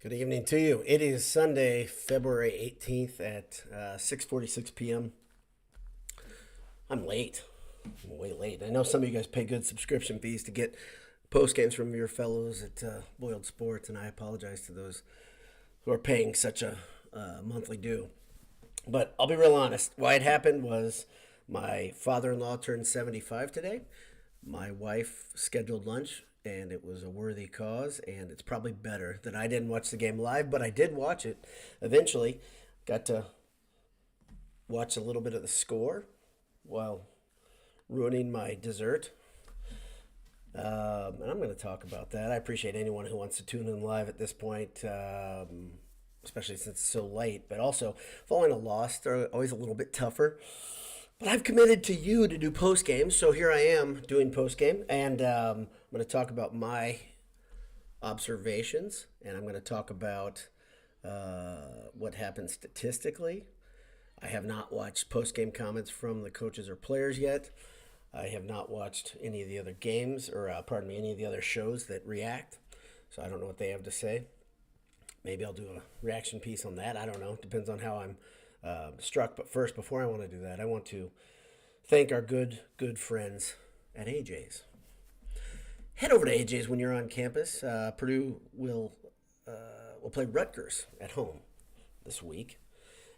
Good evening to you. It is Sunday, February 18th at 6:46 p.m. I'm late. I'm way late. I know some of you guys pay good subscription fees to get post games from your fellows at Boiled Sports, and I apologize to those who are paying such a monthly due. But I'll be real honest. Why it happened was my father-in-law turned 75 today. My wife scheduled lunch, and it was a worthy cause, and it's probably better that I didn't watch the game live, but I did watch it eventually. Got to watch a little bit of the score while ruining my dessert. And I'm going to talk about that. I appreciate anyone who wants to tune in live at this point, especially since it's so late. But also, following a loss, they're always a little bit tougher. But I've committed to you to do post game, so here I am doing post game, and I'm going to talk about my observations, and I'm going to talk about what happened statistically. I have not watched post game comments from the coaches or players yet. I have not watched any of the other games, or any of the other shows that react, so I don't know what they have to say. Maybe I'll do a reaction piece on that. I don't know. Depends on how I'm struck. But first, before I want to do that, I want to thank our good friends at AJ's. Head over to AJ's when you're on campus. Purdue will play Rutgers at home this week.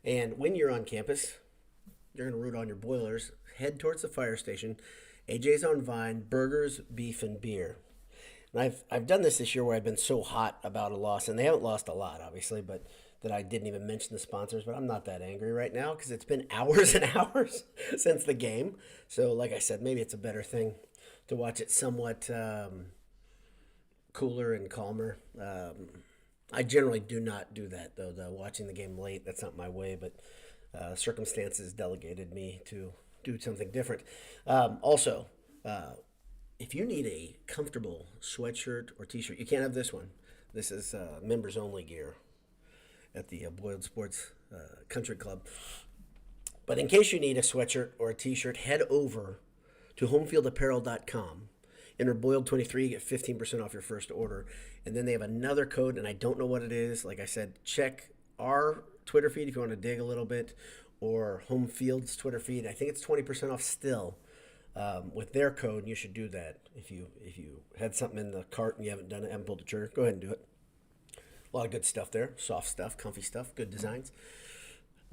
And when you're on campus, you're going to root on your Boilers. Head towards the fire station. AJ's on Vine, burgers, beef, and beer. And I've done this year where I've been so hot about a loss, and they haven't lost a lot, obviously, but that I didn't even mention the sponsors. But I'm not that angry right now because it's been hours and hours since the game. So, like I said, maybe it's a better thing to watch it somewhat cooler and calmer. I generally do not do that, though. Watching the game late, that's not my way, but circumstances delegated me to do something different. Also, if you need a comfortable sweatshirt or t-shirt, you can't have this one. This is members only gear at the Boiled Sports Country Club. But in case you need a sweatshirt or a t-shirt, head over to homefieldapparel.com. Enter Boiled23, you get 15% off your first order. And then they have another code, and I don't know what it is. Like I said, check our Twitter feed if you want to dig a little bit, or Home Field's Twitter feed. I think it's 20% off still. With their code, you should do that. If you had something in the cart and you haven't done it, haven't pulled the trigger, go ahead and do it. A lot of good stuff there. Soft stuff, comfy stuff, good designs.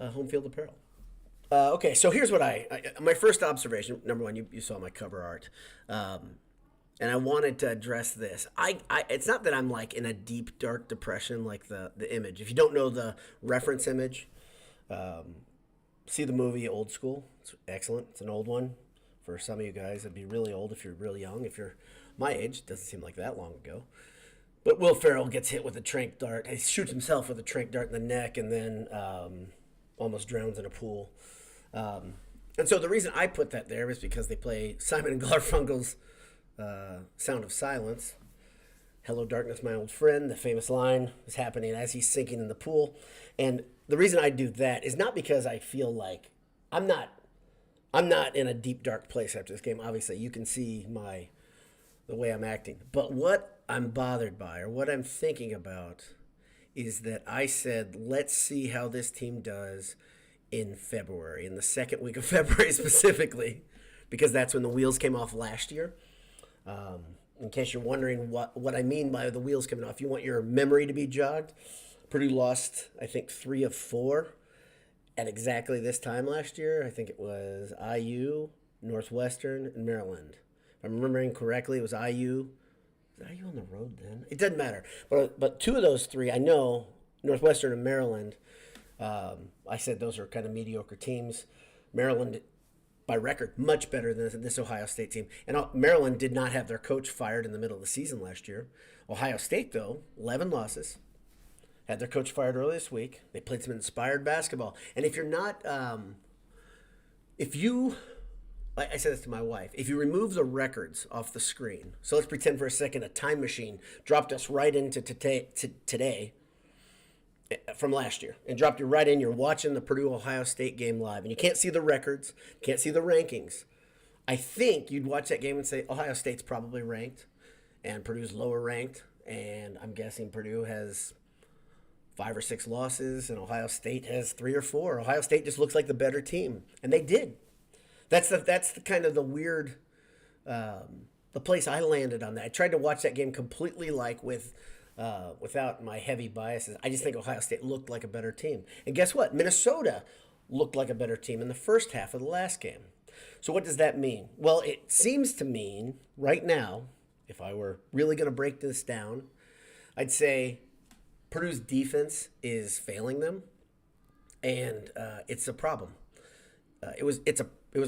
Home Field Apparel. Okay, so here's what my first observation. Number one, you saw my cover art. And I wanted to address this. It's not that I'm like in a deep, dark depression like the image. If you don't know the reference image, see the movie Old School. It's excellent. It's an old one. For some of you guys, it'd be really old if you're really young. If you're my age, it doesn't seem like that long ago. But Will Ferrell gets hit with a tranq dart. He shoots himself with a tranq dart in the neck and then almost drowns in a pool. And so the reason I put that there is because they play Simon and Garfunkel's Sound of Silence. Hello, darkness, my old friend. The famous line is happening as he's sinking in the pool. And the reason I do that is not because I feel like I'm not in a deep, dark place after this game. Obviously, you can see the way I'm acting. But what I'm bothered by, or what I'm thinking about, is that I said, let's see how this team does in February, in the second week of February specifically, because that's when the wheels came off last year. In case you're wondering what I mean by the wheels coming off, you want your memory to be jogged. Purdue lost, I think, 3 of 4 at exactly this time last year. I think it was IU, Northwestern, and Maryland. If I'm remembering correctly, it was IU. Was IU on the road then? It doesn't matter. But 2 of those 3, I know, Northwestern and Maryland, I said those are kind of mediocre teams. Maryland, by record, much better than this Ohio State team. And Maryland did not have their coach fired in the middle of the season last year. Ohio State, though, 11 losses. Had their coach fired early this week. They played some inspired basketball. And if you're not, I said this to my wife, if you remove the records off the screen, so let's pretend for a second a time machine dropped us right into today from last year and dropped you right in, you're watching the Purdue-Ohio State game live, and you can't see the records, can't see the rankings. I think you'd watch that game and say Ohio State's probably ranked and Purdue's lower ranked, and I'm guessing Purdue has 5 or 6 losses, and Ohio State has 3 or 4. Ohio State just looks like the better team, and they did. That's the kind of the weird, the place I landed on that. I tried to watch that game completely without my heavy biases. I just think Ohio State looked like a better team, and guess what? Minnesota looked like a better team in the first half of the last game. So what does that mean? Well, it seems to mean right now, if I were really going to break this down, I'd say Purdue's defense is failing them, and it's a problem. It was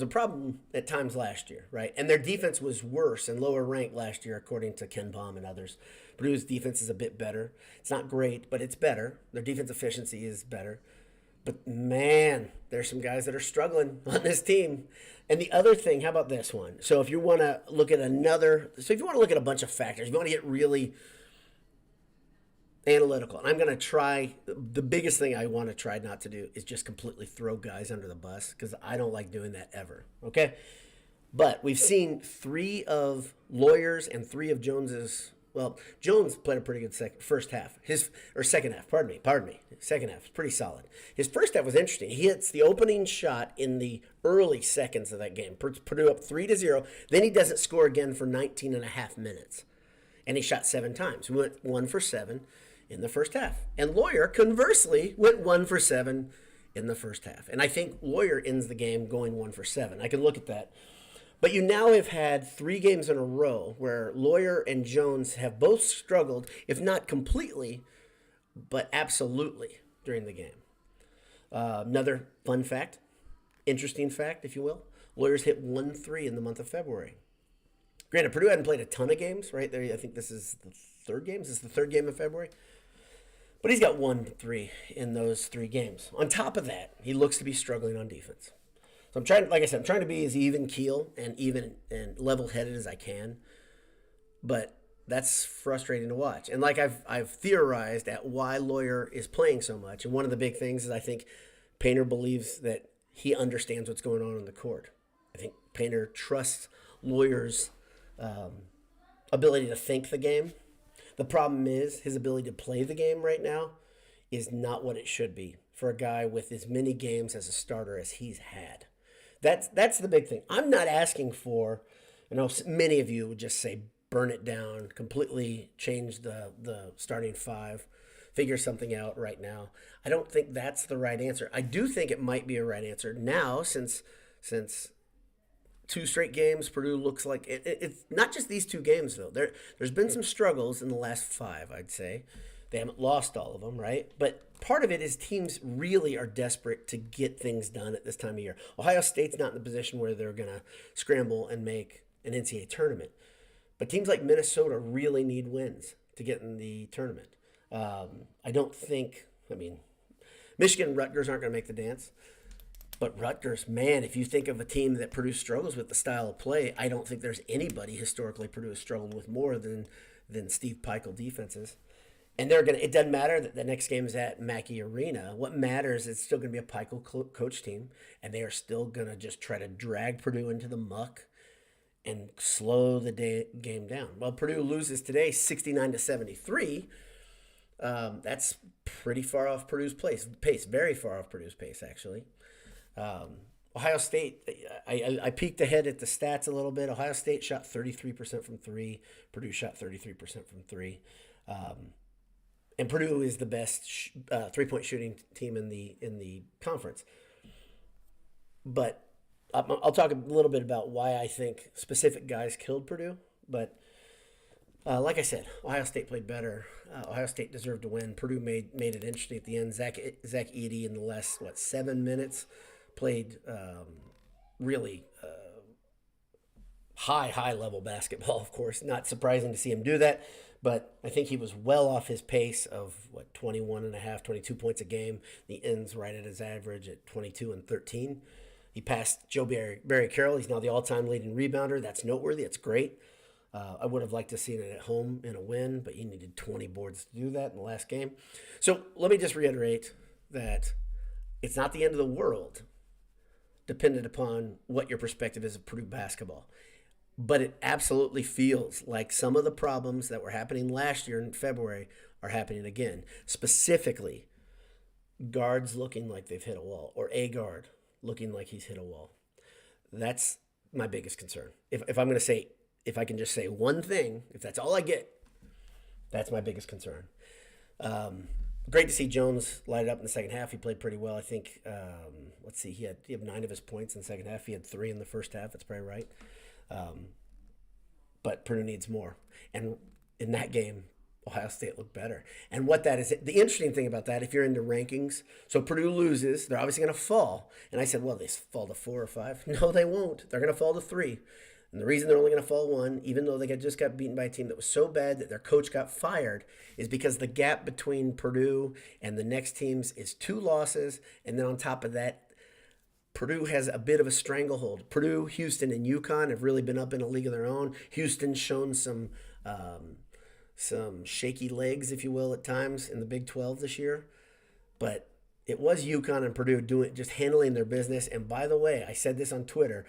a problem at times last year, right? And their defense was worse and lower ranked last year, according to Ken Baum and others. Purdue's defense is a bit better. It's not great, but it's better. Their defense efficiency is better. But man, there's some guys that are struggling on this team. And the other thing, how about this one? So if you want to look at a bunch of factors, if you want to get really analytical, and I'm going to try, the biggest thing I want to try not to do is just completely throw guys under the bus, because I don't like doing that ever, okay? But we've seen 3 of Lawyer's and 3 of Jones's. Well, Jones played a pretty good second half. Second half, pardon me. Second half was pretty solid. His first half was interesting. He hits the opening shot in the early seconds of that game. Purdue up 3-0. Then he doesn't score again for 19 and a half minutes. And he shot 7 times. He went 1 for 7 in the first half. And Lawyer, conversely, went 1 for 7 in the first half. And I think Lawyer ends the game going 1 for 7. I can look at that. But you now have had 3 games in a row where Lawyer and Jones have both struggled, if not completely, but absolutely during the game. Another fun fact, interesting fact, if you will, Lawyer's hit 1-3 in the month of February. Granted, Purdue hadn't played a ton of games, right? I think this is the third game. This is the third game of February. But he's got 1-3 in those 3 games. On top of that, he looks to be struggling on defense. So I'm trying to be as even keel and level-headed as I can, but that's frustrating to watch. And like I've theorized at why Lawyer is playing so much, and one of the big things is I think Painter believes that he understands what's going on the court. I think Painter trusts Lawyer's ability to think the game. The problem is his ability to play the game right now is not what it should be for a guy with as many games as a starter as he's had. That's the big thing. I'm not asking for, I know many of you would just say burn it down, completely change the starting 5, figure something out right now. I don't think that's the right answer. I do think it might be a right answer now, since 2 straight games, Purdue looks like it's not just these 2 games though. There's been some struggles in the last 5, I'd say. They haven't lost all of them, right? But part of it is teams really are desperate to get things done at this time of year. Ohio State's not in the position where they're going to scramble and make an NCAA tournament. But teams like Minnesota really need wins to get in the tournament. Michigan and Rutgers aren't going to make the dance. But Rutgers, man, if you think of a team that Purdue struggles with the style of play, I don't think there's anybody historically Purdue has struggled with more than Steve Pikiell defenses. And it doesn't matter that the next game is at Mackey Arena. What matters is it's still going to be a Pikiell coach team, and they are still going to just try to drag Purdue into the muck and slow the game down. Well, Purdue loses today 69-73. That's pretty far off Purdue's pace, very far off Purdue's pace, actually. Ohio State, I peeked ahead at the stats a little bit. Ohio State shot 33% from 3. Purdue shot 33% from 3. And Purdue is the best 3-point shooting team in the conference. But I'll talk a little bit about why I think specific guys killed Purdue. But like I said, Ohio State played better. Ohio State deserved to win. Purdue made it interesting at the end. Zach Edey in the last 7 minutes played really high level basketball. Of course, not surprising to see him do that. But I think he was well off his pace of 22 points a game. The ends right at his average at 22 and 13. He passed Joe Barry Carroll. He's now the all-time leading rebounder. That's noteworthy. It's great. I would have liked to have seen it at home in a win, but he needed 20 boards to do that in the last game. So let me just reiterate that it's not the end of the world, dependent upon what your perspective is of Purdue basketball. But it absolutely feels like some of the problems that were happening last year in February are happening again. Specifically, guards looking like they've hit a wall, or a guard looking like he's hit a wall. That's my biggest concern. If I'm going to say, if I can just say one thing, if that's all I get, that's my biggest concern. Great to see Jones light it up in the second half. He played pretty well. I think, let's see, he had 9 of his points in the second half. He had 3 in the first half. That's probably right. But Purdue needs more. And in that game, Ohio State looked better. And what that is, the interesting thing about that, if you're into rankings, so Purdue loses, they're obviously going to fall. And I said, well, they fall to 4 or 5. No, they won't. They're going to fall to 3. And the reason they're only going to fall 1, even though they just got beaten by a team that was so bad that their coach got fired, is because the gap between Purdue and the next teams is 2 losses. And then on top of that, Purdue has a bit of a stranglehold. Purdue, Houston, and UConn have really been up in a league of their own. Houston's shown some shaky legs, if you will, at times in the Big 12 this year. But it was UConn and Purdue just handling their business. And by the way, I said this on Twitter,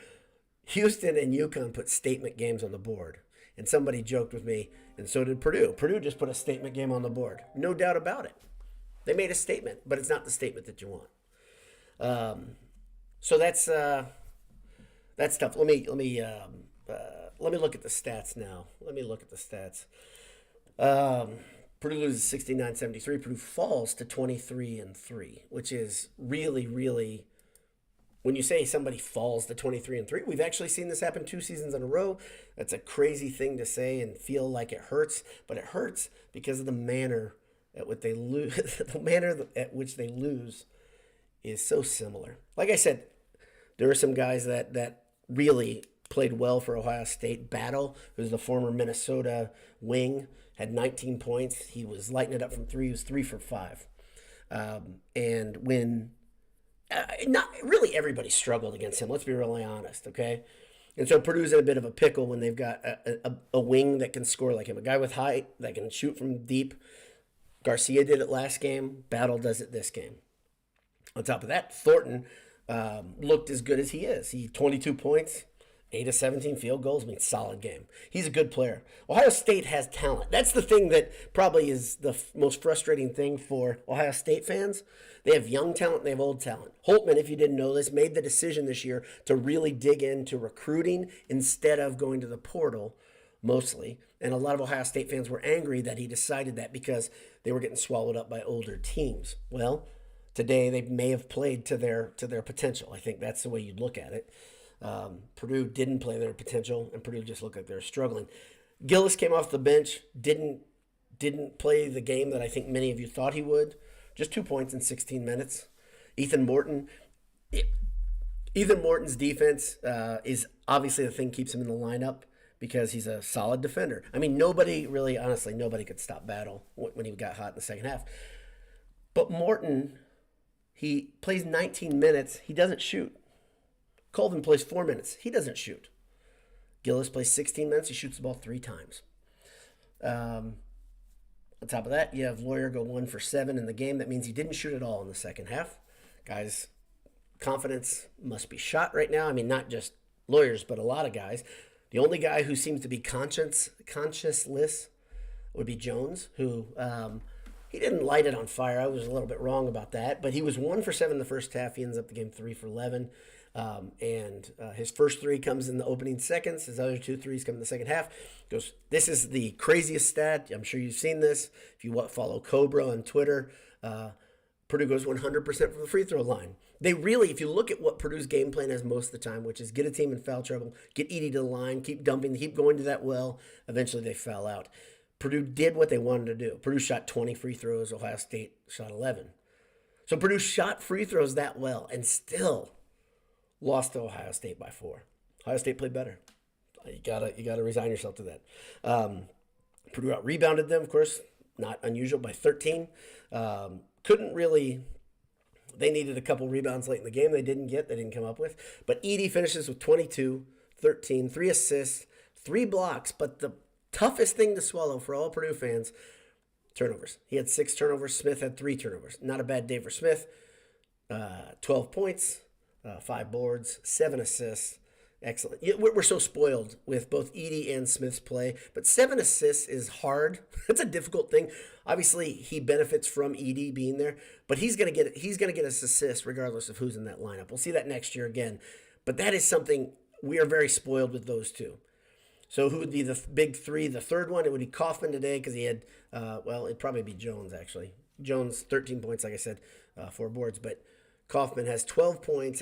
Houston and UConn put statement games on the board. And somebody joked with me, and so did Purdue. Purdue just put a statement game on the board. No doubt about it. They made a statement, but it's not the statement that you want. So that's tough. Let me look at the stats now. Purdue loses 69-73. Purdue falls to 23-3, which is really, really, when you say somebody falls to 23-3, we've actually seen this happen 2 seasons in a row. That's a crazy thing to say and feel like it hurts, but it hurts because of the manner at which they lose. The manner at which they lose is so similar. Like I said, there are some guys that really played well for Ohio State. Battle, who's the former Minnesota wing, had 19 points. He was lighting it up from 3. He was 3 for 5. And when not really everybody struggled against him, let's be really honest, okay? And so Purdue's in a bit of a pickle when they've got a wing that can score like him, a guy with height that can shoot from deep. Garcia did it last game. Battle does it this game. On top of that, Thornton looked as good as he is. He 22 points, 8 of 17 field goals. I mean, solid game. He's a good player. Ohio State has talent. That's the thing that probably is the most frustrating thing for Ohio State fans. They have young talent and they have old talent. Holtman, if you didn't know this, made the decision this year to really dig into recruiting instead of going to the portal mostly. And a lot of Ohio State fans were angry that he decided that because they were getting swallowed up by older teams. Well, today they may have played to their potential. I think that's the way you'd look at it. Purdue didn't play their potential, and Purdue just looked like they were struggling. Gillis came off the bench, didn't play the game that I think many of you thought he would. Just 2 points in 16 minutes. Ethan Morton's defense is obviously the thing that keeps him in the lineup because he's a solid defender. I mean, nobody could stop Battle when he got hot in the second half. But Morton, he plays 19 minutes. He doesn't shoot. Colvin plays 4 minutes. He doesn't shoot. Gillis plays 16 minutes. He shoots the ball 3 times. On top of that, you have Lawyer go 1 for 7 in the game. That means he didn't shoot at all in the second half. Guys, confidence must be shot right now. I mean, not just Lawyers, but a lot of guys. The only guy who seems to be conscienceless would be Jones, who he didn't light it on fire. I was a little bit wrong about that, but he was 1 for 7 in the first half. He ends up the game 3 for 11. His first 3 comes in the opening seconds. His other 2 threes come in the second half. This is the craziest stat. I'm sure you've seen this. If you follow Cobra on Twitter, Purdue goes 100% from the free throw line. They really, if you look at what Purdue's game plan is most of the time, which is get a team in foul trouble, get Edey to the line, keep dumping, keep going to that well, eventually they foul out. Purdue did what they wanted to do. Purdue shot 20 free throws. Ohio State shot 11. So Purdue shot free throws that well and still lost to Ohio State by 4. Ohio State played better. You gotta resign yourself to that. Purdue out-rebounded them, of course, not unusual, by 13. They needed a couple rebounds late in the game they didn't come up with. But Edey finishes with 22, 13, 3 assists, 3 blocks. But the toughest thing to swallow for all Purdue fans, turnovers. He had 6 turnovers. Smith had 3 turnovers. Not a bad day for Smith. 12 points. 5 boards, 7 assists, Excellent. We're so spoiled with both Edie and Smith's play, but 7 assists is hard. It's a difficult thing. Obviously, he benefits from Edie being there, but he's gonna get his assists regardless of who's in that lineup. We'll see that next year again, but that is something we are very spoiled with those two. So who would be the big three? The third one, it would be Kaufman today because he had, it'd probably be Jones actually. Jones 13 points, like I said, 4 boards, but Kaufman had 12 points,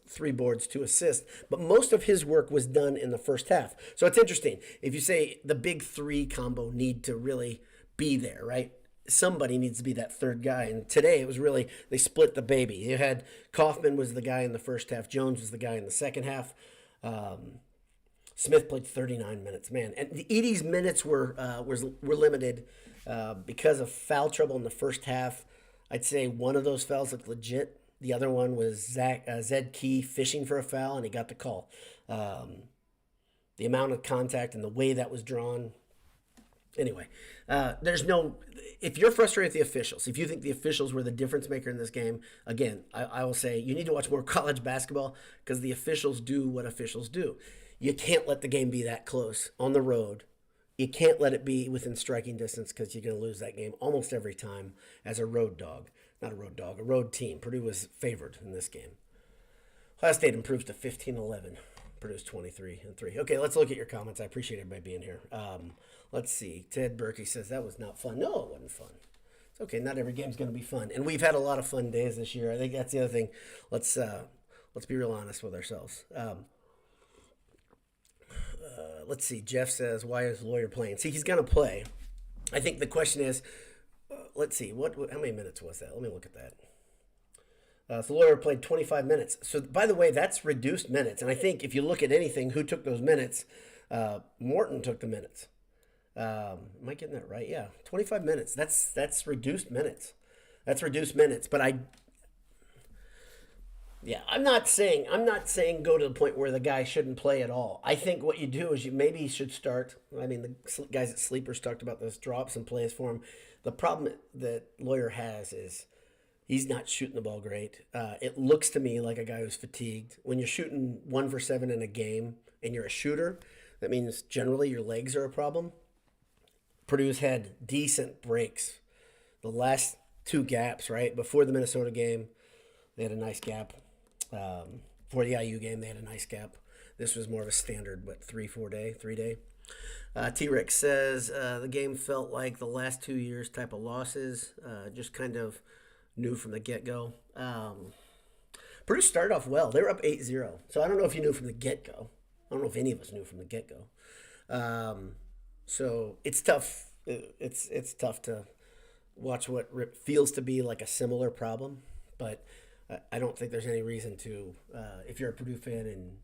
3 boards, 2 assists, but most of his work was done in the first half. So it's interesting. If you say the big three combo need to really be there, right? Somebody needs to be that third guy. And today it was really, they split the baby. You had Kaufman was the guy in the first half. Jones was the guy in the second half. Smith played 39 minutes, man. And Edie's minutes were limited because of foul trouble in the first half. I'd say one of those fouls looked legit. The other one was Zed Key fishing for a foul, and he got the call. The amount of contact and the way that was drawn. Anyway, if you're frustrated with the officials, if you think the officials were the difference maker in this game, again, I will say you need to watch more college basketball because the officials do what officials do. You can't let the game be that close on the road. You can't let it be within striking distance because you're going to lose that game almost every time as a road dog. Not a road dog, a road team. Purdue was favored in this game. Ohio State improves to 15-11. Purdue's 23-3. Okay, let's look at your comments. I appreciate everybody being here. Let's see. Ted Berkey says that was not fun. No, it wasn't fun. It's okay. Not every game's going to be fun. And we've had a lot of fun days this year. I think that's the other thing. Let's be real honest with ourselves. Let's see. Jeff says, why is Lawyer playing? See, he's going to play. I think the question is, let's see. How many minutes was that? Let me look at that. So Lawyer played 25 minutes. So, by the way, that's reduced minutes. And I think if you look at anything, who took those minutes? Morton took the minutes. Am I getting that right? Yeah, 25 minutes. That's reduced minutes. That's reduced minutes. But I'm not saying go to the point where the guy shouldn't play at all. I think what you do is you should start. I mean, the guys at Sleepers talked about this, drop some plays for him. The problem that Lawyer has is he's not shooting the ball great. It looks to me like a guy who's fatigued. When you're shooting 1 for 7 in a game and you're a shooter, that means generally your legs are a problem. Purdue's had decent breaks. The last 2 gaps, right? Before the Minnesota game, they had a nice gap. For the IU game, they had a nice gap. This was more of a standard, 3 day. T-Rex says the game felt like the last 2 years type of losses, just kind of knew from the get-go. Purdue started off well. They were up 8-0. So I don't know if you knew from the get-go. I don't know if any of us knew from the get-go. So it's tough. It's tough to watch what feels to be like a similar problem, but I don't think there's any reason to, if you're a Purdue fan and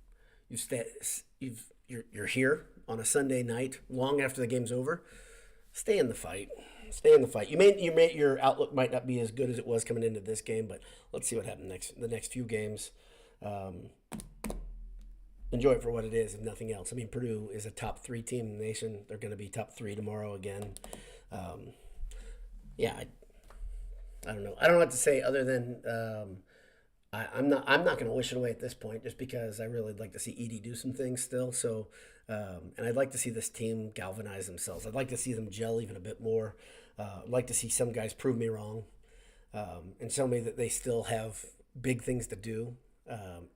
you're here on a Sunday night, long after the game's over, stay in the fight. Stay in the fight. Your outlook might not be as good as it was coming into this game, but let's see what happens the next few games. Enjoy it for what it is, if nothing else. I mean, Purdue is a top 3 team in the nation. They're going to be top 3 tomorrow again. I don't know. I don't know what to say other than I'm not going to wish it away at this point, just because I really like to see Edie do some things still. So, and I'd like to see this team galvanize themselves. I'd like to see them gel even a bit more. I'd like to see some guys prove me wrong, and show me that they still have big things to do,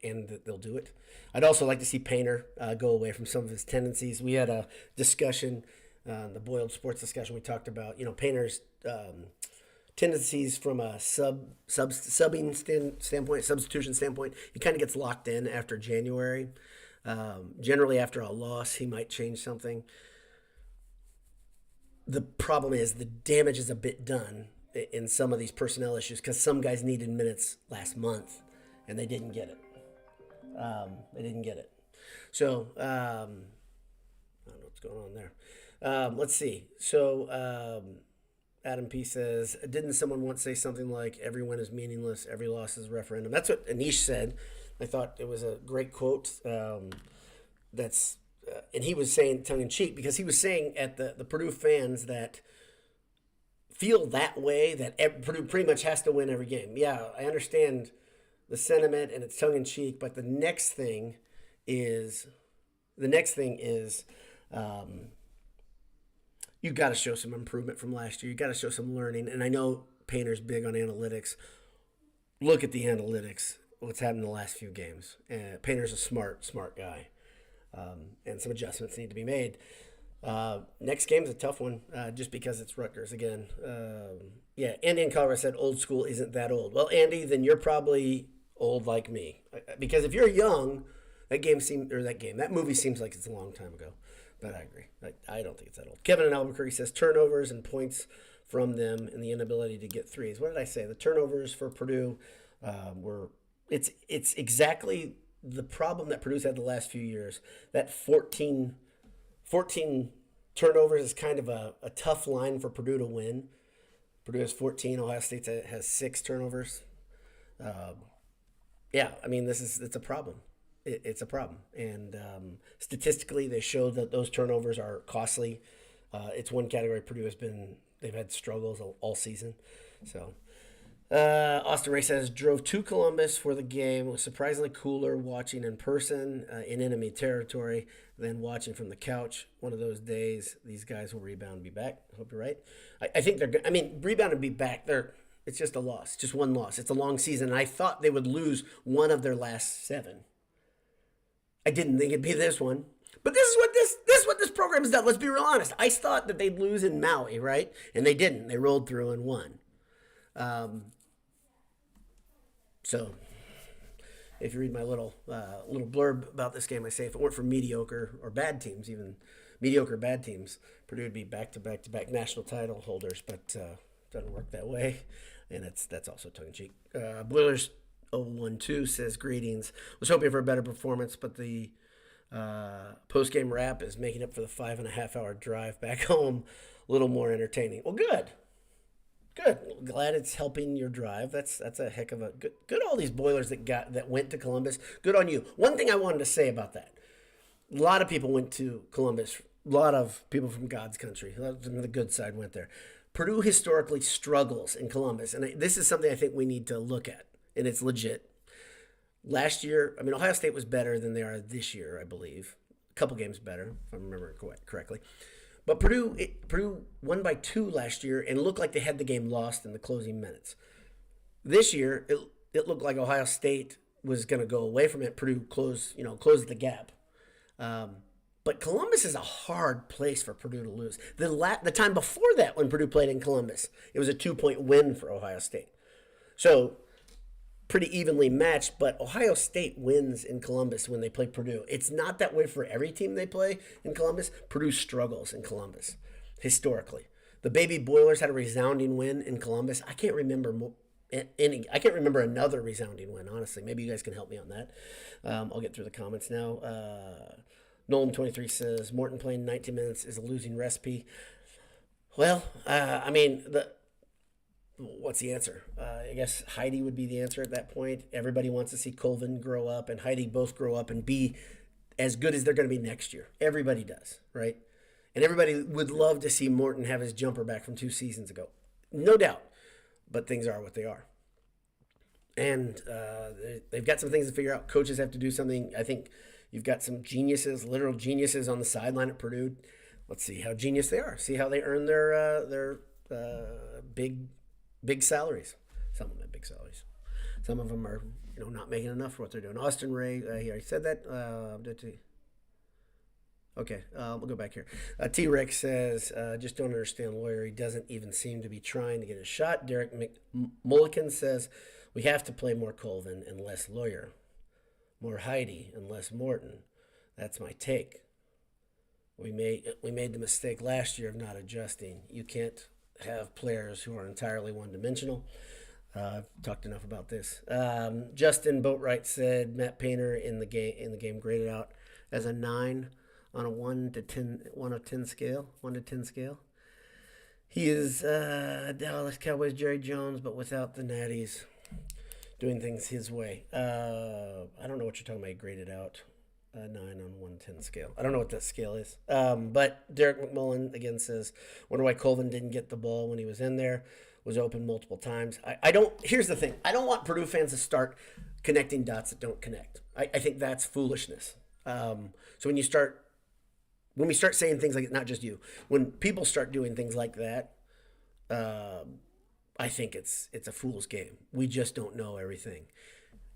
and that they'll do it. I'd also like to see Painter go away from some of his tendencies. We had a discussion, the Boiled Sports discussion. We talked about Painter's tendencies from a substitution standpoint. He kind of gets locked in after January. Generally, after a loss, he might change something. The problem is the damage is a bit done in some of these personnel issues because some guys needed minutes last month and they didn't get it. So, I don't know what's going on there. Let's see. So, Adam P says, didn't someone once say something like, every win is meaningless, every loss is a referendum? That's what Anish said. I thought it was a great quote. And he was saying tongue-in-cheek because he was saying at the Purdue fans that feel that way, that Purdue pretty much has to win every game. Yeah, I understand the sentiment and it's tongue-in-cheek, but the next thing is the next thing is you got to show some improvement from last year. You got to show some learning. And I know Painter's big on analytics. Look at the analytics. What's happened in the last few games. Painter's a smart guy, and some adjustments need to be made. Next game's a tough one, just because it's Rutgers again. Andy in Colorado said old school isn't that old. Well, Andy, then you're probably old like me, because if you're young, that movie seems like it's a long time ago. But I agree. I don't think it's that old. Kevin in Albuquerque says turnovers and points from them and the inability to get threes. What did I say? The turnovers for Purdue it's exactly the problem that Purdue's had the last few years. That 14 turnovers is kind of a tough line for Purdue to win. Purdue has 14. Ohio State has 6 turnovers. It's a problem. It's a problem. And statistically, they show that those turnovers are costly. It's one category Purdue they've had struggles all season. So, Austin Ray says, drove to Columbus for the game. It was surprisingly cooler watching in person in enemy territory than watching from the couch. One of those days, these guys will rebound and be back. I hope you're right. I think rebound and be back. It's just a loss, just one loss. It's a long season. I thought they would lose one of their last 7. I didn't think it'd be this one. But this is what this program has done. Let's be real honest. I thought that they'd lose in Maui, right? And they didn't. They rolled through and won. So if you read my little blurb about this game, I say if it weren't for mediocre or bad teams, even mediocre bad teams, Purdue would be back-to-back national title holders. But doesn't work that way, and that's also tongue-in-cheek. Boilers 012 says, greetings. Was hoping for a better performance, but the post-game wrap is making up for the 5.5-hour drive back home a little more entertaining. Well, good. Glad it's helping your drive. That's a heck of a good. All these Boilers that went to Columbus. Good on you. One thing I wanted to say about that: a lot of people went to Columbus. A lot of people from God's country. A lot of the good side went there. Purdue historically struggles in Columbus, and this is something I think we need to look at, and it's legit. Last year, Ohio State was better than they are this year, I believe. A couple games better, if I'm remembering correctly. But Purdue won by 2 last year and looked like they had the game lost in the closing minutes. This year, it looked like Ohio State was going to go away from it. Purdue closed the gap. But Columbus is a hard place for Purdue to lose. The time before that, when Purdue played in Columbus, it was a 2-point win for Ohio State. So pretty evenly matched, but Ohio State wins in Columbus when they play Purdue. It's not that way for every team they play in Columbus. Purdue struggles in Columbus, historically. The Baby Boilers had a resounding win in Columbus. I can't remember another resounding win, honestly. Maybe you guys can help me on that. I'll get through the comments now. Nolan23 says, Morton playing 19 minutes is a losing recipe. Well, what's the answer? I guess Heidi would be the answer at that point. Everybody wants to see Colvin grow up and Heidi both grow up and be as good as they're going to be next year. Everybody does, right? And everybody would love to see Morton have his jumper back from 2 seasons ago. No doubt. But things are what they are. And they've got some things to figure out. Coaches have to do something. I think you've got some geniuses, literal geniuses on the sideline at Purdue. Let's see how genius they are. See how they earn their big salaries. Some of them have big salaries. Some of them are, not making enough for what they're doing. Austin Ray, he already said that. Okay, we'll go back here. T-Rex says, just don't understand Lawyer. He doesn't even seem to be trying to get a shot. Derek Mulligan says, we have to play more Colvin and less Lawyer. More Heidi and less Morton. That's my take. We made the mistake last year of not adjusting. You can't have players who are entirely one-dimensional. I've talked enough about this. Justin Boatwright said Matt Painter in the game graded out as a 9 on a 1 to 10 scale. He is Dallas Cowboys Jerry Jones, but without the natties, doing things his way. I don't know what you're talking about. He graded out a 9 on 1 to 10 scale. I don't know what that scale is. But Derek McMullen again says, wonder why Colvin didn't get the ball when he was in there. Was open multiple times. Here's the thing. I don't want Purdue fans to start connecting dots that don't connect. I think that's foolishness. So when we start saying things like, not just you, when people start doing things like that, I think it's a fool's game. We just don't know everything.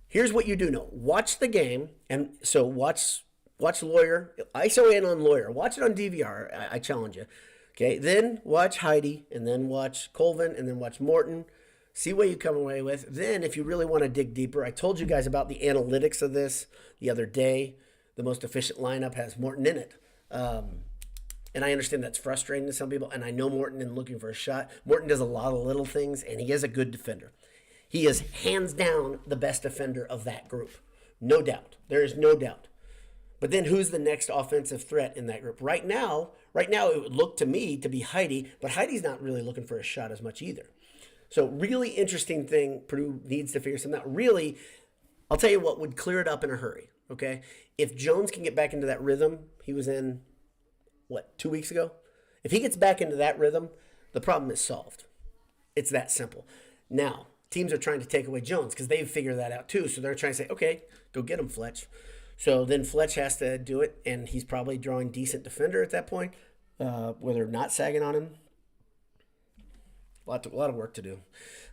Here's what you do know: watch the game, and so watch Lawyer, ISO in on Lawyer, watch it on DVR. I challenge you. Okay, then watch Heidi, and then watch Colvin, and then watch Morton. See what you come away with. Then, if you really want to dig deeper, I told you guys about the analytics of this the other day. The most efficient lineup has Morton in it. And I understand that's frustrating to some people, and I know Morton is looking for a shot. Morton does a lot of little things, and he is a good defender. He is hands down the best defender of that group. No doubt. There is no doubt. But then who's the next offensive threat in that group? Right now, it would look to me to be Heidi, but Heidi's not really looking for a shot as much either. So really interesting thing Purdue needs to figure something out. Really, I'll tell you what would clear it up in a hurry, okay? If Jones can get back into that rhythm he was in, 2 weeks ago? If he gets back into that rhythm, the problem is solved. It's that simple. Now, teams are trying to take away Jones because they've figured that out too. So they're trying to say, okay, go get him, Fletch. So then Fletch has to do it, and he's probably drawing decent defender at that point, where they're not sagging on him. A lot of work to do.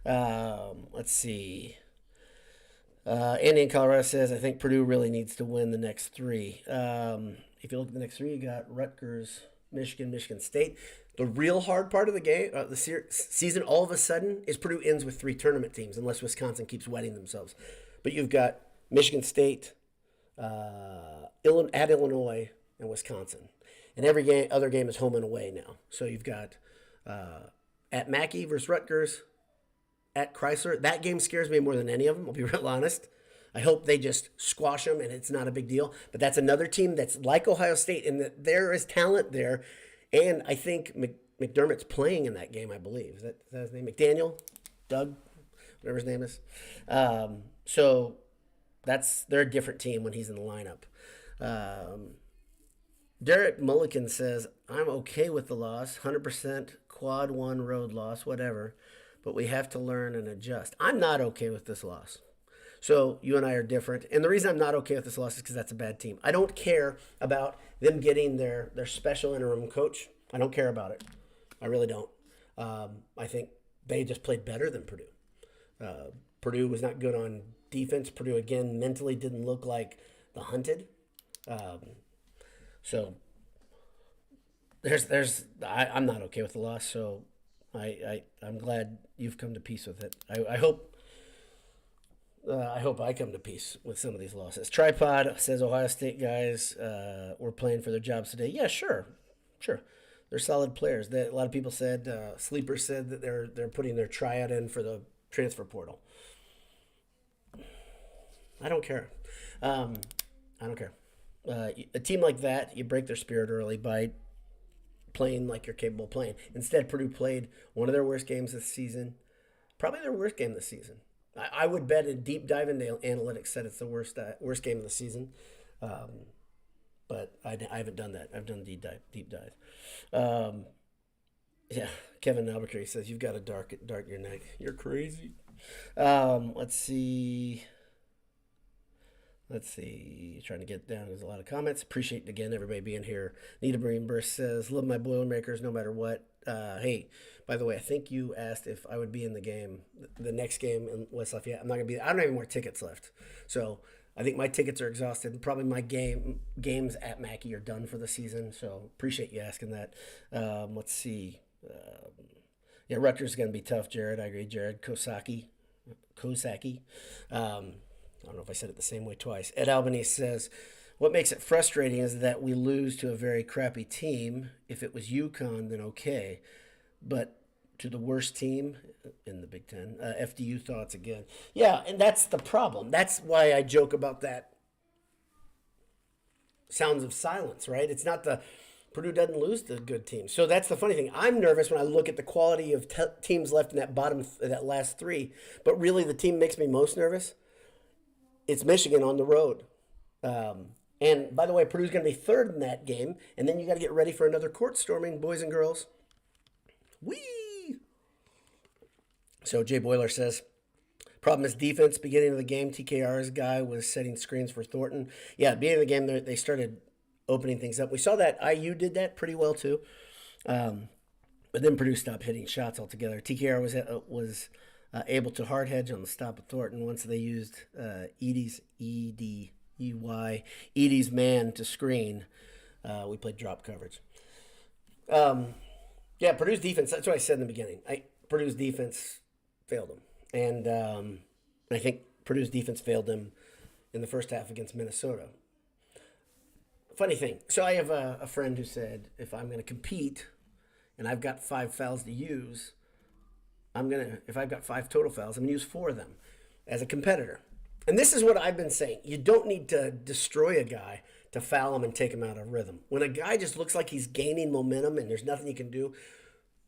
Let's see. Andy in Colorado says, I think Purdue really needs to win the next three. If you look at the next three, you got Rutgers, Michigan, Michigan State. The real hard part of the game, the season, all of a sudden, is Purdue ends with 3 tournament teams, unless Wisconsin keeps wetting themselves. But you've got Michigan State, at Illinois, and Wisconsin. And every other game is home and away now. So you've got at Mackey versus Rutgers, at Chrysler. That game scares me more than any of them, I'll be real honest. I hope they just squash them and it's not a big deal. But that's another team that's like Ohio State in that there is talent there. And I think McDermott's playing in that game, I believe. Is that his name? McDaniel? Doug? Whatever his name is. So they're a different team when he's in the lineup. Derek Mulligan says, I'm okay with the loss. 100% quad 1 road loss, whatever. But we have to learn and adjust. I'm not okay with this loss. So you and I are different. And the reason I'm not okay with this loss is because that's a bad team. I don't care about them getting their special interim coach. I don't care about it. I really don't. I think they just played better than Purdue. Purdue was not good on defense. Purdue, again, mentally didn't look like the hunted. So I'm not okay with the loss. So I'm glad you've come to peace with it. I hope I come to peace with some of these losses. Tripod says Ohio State guys were playing for their jobs today. Yeah, sure. They're solid players. A lot of people said, Sleeper said that they're putting their tryout in for the transfer portal. I don't care. A team like that, you break their spirit early by playing like you're capable of playing. Instead, Purdue played one of their worst games this season. Probably their worst game this season. I would bet a deep dive into analytics said it's the worst game of the season. But I haven't done that. I've done deep dive. Yeah, Kevin Albuquerque says, you've got to dart your neck. You're crazy. Let's see. Trying to get down. There's a lot of comments. Appreciate, again, everybody being here. Nita Breenburst says, love my Boilermakers no matter what. Hey, by the way, I think you asked if I would be in the game, the next game in West Lafayette. I'm not going to be. I don't have any more tickets left. So I think my tickets are exhausted. Probably my games at Mackey are done for the season. So appreciate you asking that. Let's see. Yeah, Rutgers is going to be tough, Jared. I agree, Jared. Kosaki. I don't know if I said it the same way twice. Ed Albany says, what makes it frustrating is that we lose to a very crappy team. If it was UConn, then okay. But to the worst team in the Big Ten, FDU thoughts again. Yeah, and that's the problem. That's why I joke about that sounds of silence, right? It's not Purdue doesn't lose to good teams. So that's the funny thing. I'm nervous when I look at the quality of teams left in that last 3. But really the team makes me most nervous. It's Michigan on the road. And by the way, Purdue's going to be 3rd in that game. And then you got to get ready for another court storming, boys and girls. Whee! So Jay Boiler says, Problem is defense. Beginning of the game, TKR's guy was setting screens for Thornton. Yeah, beginning of the game, they started opening things up. We saw that IU did that pretty well too. But then Purdue stopped hitting shots altogether. TKR was able to hard hedge on the stop of Thornton once they used Edey's Edey's man to screen. We played drop coverage. Yeah, Purdue's defense. That's what I said in the beginning. Purdue's defense failed them, and I think Purdue's defense failed them in the first half against Minnesota. Funny thing. So I have a friend who said, if I'm going to compete and I've got 5 fouls to use, if I've got 5 total fouls, I'm going to use 4 of them as a competitor. And this is what I've been saying. You don't need to destroy a guy to foul him and take him out of rhythm. When a guy just looks like he's gaining momentum and there's nothing you can do,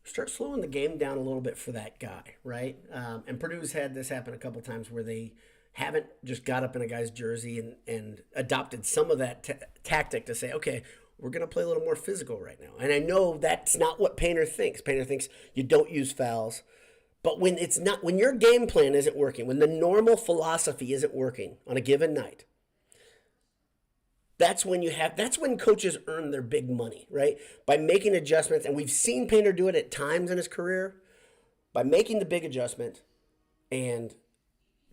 start slowing the game down a little bit for that guy, right? And Purdue's had this happen a couple times where they haven't just got up in a guy's jersey and adopted some of that tactic to say, okay, we're going to play a little more physical right now. And I know that's not what Painter thinks. Painter thinks you don't use fouls. But when your game plan isn't working, when the normal philosophy isn't working on a given night, that's when coaches earn their big money, right? By making adjustments. And we've seen Painter do it at times in his career by making the big adjustment and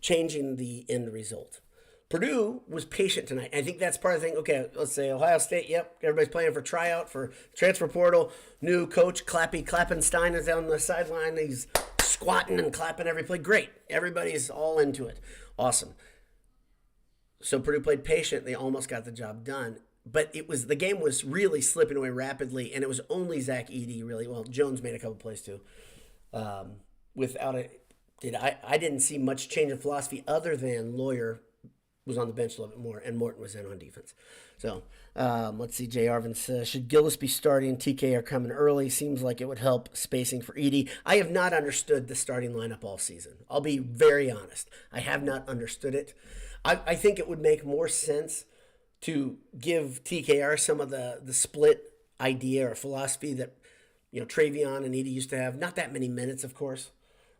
changing the end result. Purdue was patient tonight. I think that's part of the thing. Okay, let's say Ohio State, yep, everybody's playing for tryout, for transfer portal. New coach, Klappenstein is on the sideline. He's squatting and clapping every play. Great. Everybody's all into it. Awesome. So Purdue played patient. They almost got the job done. But the game was really slipping away rapidly, and it was only Zach Edey really. Well, Jones made a couple plays too. I didn't see much change in philosophy other than Lawyer was on the bench a little bit more, and Morton was in on defense. So let's see. Jay Arvin says, should Gillis be starting? TK are coming early. Seems like it would help spacing for Edey. I have not understood the starting lineup all season. I'll be very honest. I have not understood it. I think it would make more sense to give TKR some of the split idea or philosophy that Travion and Edey used to have. Not that many minutes, of course,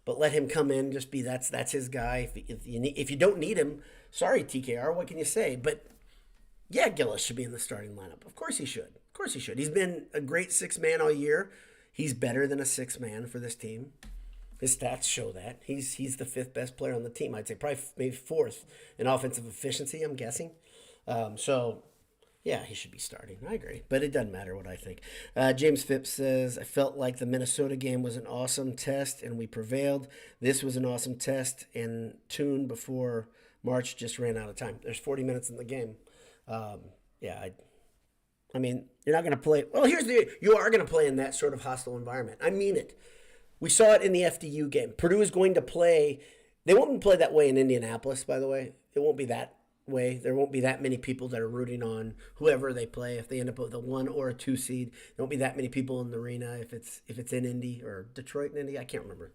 but let him come in. Just be that's his guy. If you don't need him, sorry TKR, what can you say? But yeah, Gillis should be in the starting lineup. Of course he should. Of course he should. He's been a great 6-man all year. He's better than a 6-man for this team. His stats show that. He's the 5th best player on the team. I'd say probably maybe 4th in offensive efficiency, I'm guessing. So, yeah, he should be starting. I agree. But it doesn't matter what I think. James Phipps says, I felt like the Minnesota game was an awesome test, and we prevailed. This was an awesome test, and Tune before March just ran out of time. There's 40 minutes in the game. I mean, you're not going to play. Well, you are going to play in that sort of hostile environment. I mean it. We saw it in the FDU game. Purdue is going to play. They won't play that way in Indianapolis, by the way. It won't be that way. There won't be that many people that are rooting on whoever they play. If they end up with a 1 or a 2 seed, there won't be that many people in the arena. If it's in Indy or Detroit and Indy, I can't remember.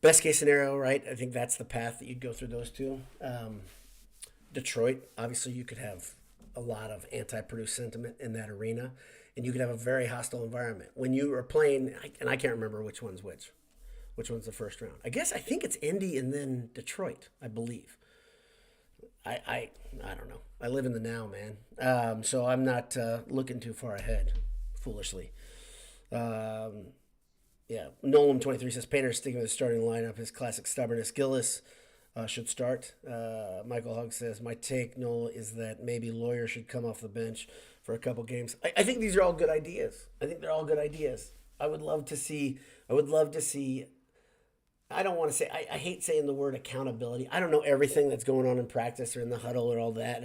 Best case scenario, right? I think that's the path that you'd go through those two. Detroit, obviously, you could have a lot of anti-Purdue sentiment in that arena, and you could have a very hostile environment. When you are playing, and I can't remember which one's which one's the first round. I think it's Indy and then Detroit, I believe. I don't know. I live in the now, man. So I'm not looking too far ahead, foolishly. Yeah, Nolan23 says, Painter sticking with the starting lineup, his classic stubbornness. Gillis should start. Michael Hugg says, my take, Noel, is that maybe Lawyer should come off the bench for a couple games. I think these are all good ideas. I think they're all good ideas. I would love to see, I don't want to say, I hate saying the word accountability. I don't know everything that's going on in practice or in the huddle or all that,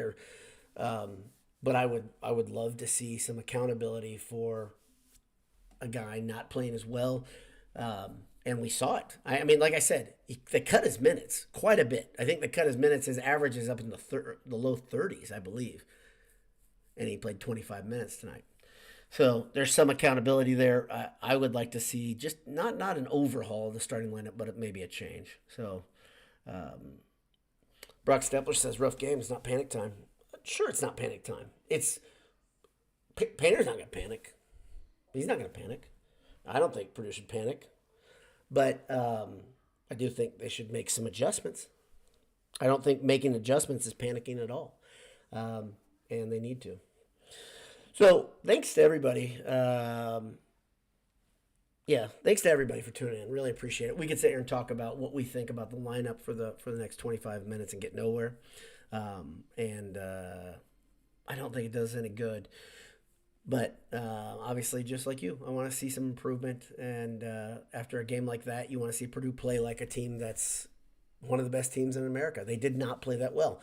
but I would love to see some accountability for a guy not playing as well. And we saw it. I mean, like I said, they cut his minutes quite a bit. I think they cut his minutes. His average is up in the low 30s, I believe. And he played 25 minutes tonight. So there's some accountability there. I would like to see just not an overhaul of the starting lineup, but maybe a change. So Brock Stepler says, rough game. It's not panic time. Sure, it's not panic time. Painter's not going to panic. He's not going to panic. I don't think Purdue should panic. But I do think they should make some adjustments. I don't think making adjustments is panicking at all, and they need to. So thanks to everybody. Thanks to everybody for tuning in. Really appreciate it. We could sit here and talk about what we think about the lineup for the next 25 minutes and get nowhere. And I don't think it does any good. But obviously, just like you, I want to see some improvement. And after a game like that, you want to see Purdue play like a team that's one of the best teams in America. They did not play that well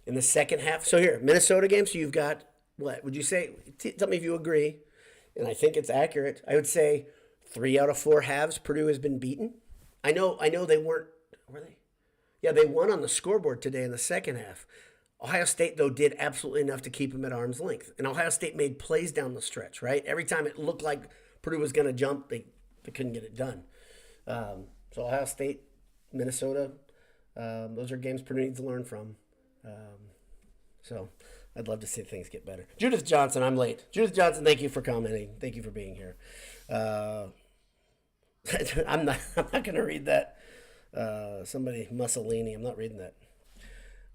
in the second half. So here, Minnesota game. So you've got, what would you say? Tell me if you agree. And I think it's accurate. I would say 3 out of 4 halves Purdue has been beaten. I know they weren't, were they? Yeah, they won on the scoreboard today in the second half. Ohio State, though, did absolutely enough to keep them at arm's length. And Ohio State made plays down the stretch, right? Every time it looked like Purdue was going to jump, they couldn't get it done. So Ohio State, Minnesota, those are games Purdue needs to learn from. So I'd love to see things get better. Judith Johnson, I'm late. Judith Johnson, thank you for commenting. Thank you for being here. I'm not going to read that. Somebody, Mussolini, I'm not reading that.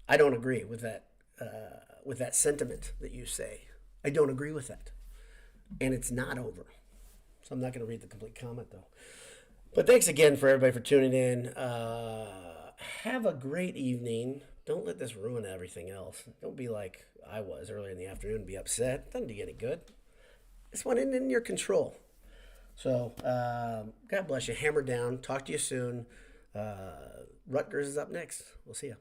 I don't agree with that sentiment that you say. I don't agree with that. And it's not over. So I'm not going to read the complete comment, though. But thanks again for everybody for tuning in. Have a great evening. Don't let this ruin everything else. Don't be like I was earlier in the afternoon and be upset. Doesn't do you any good. This one isn't in your control. So God bless you. Hammer down. Talk to you soon. Rutgers is up next. We'll see you.